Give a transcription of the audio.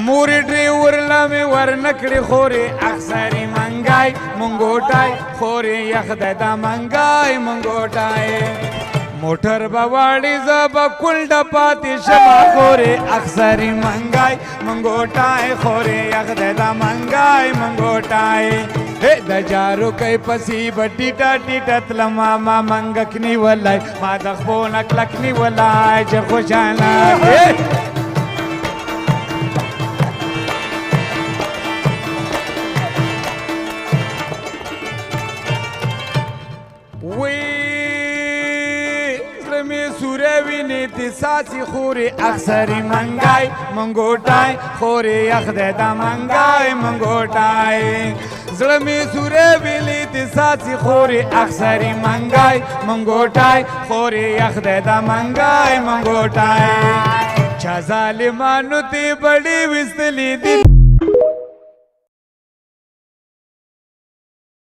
مور ډریور لمې ورنکړې خورې اکثرې منګای منګوټای خورې یخ دی دا منګای منګوټای موټر به واړې زه به کونډه پاتې شمه خورې اکثرې منګای منګوټای خورې یخ دی دا منګای منګوټای د جارو کوي پسې به ټیټه ټیټه تلمه ما منګک نیولی ما د خپو نه کلک نیولی چې خوشحاله سوره ویني تساسي خوري اکثري منګای منګوټای خوري یخ دی دا منګای منګوټای زړه مې سوره ویني تساسي خوري اکثري منګای منګوټای خوري یخ دی دا منګای منګوټای چا ظالمانو ته بڑی وستلی دي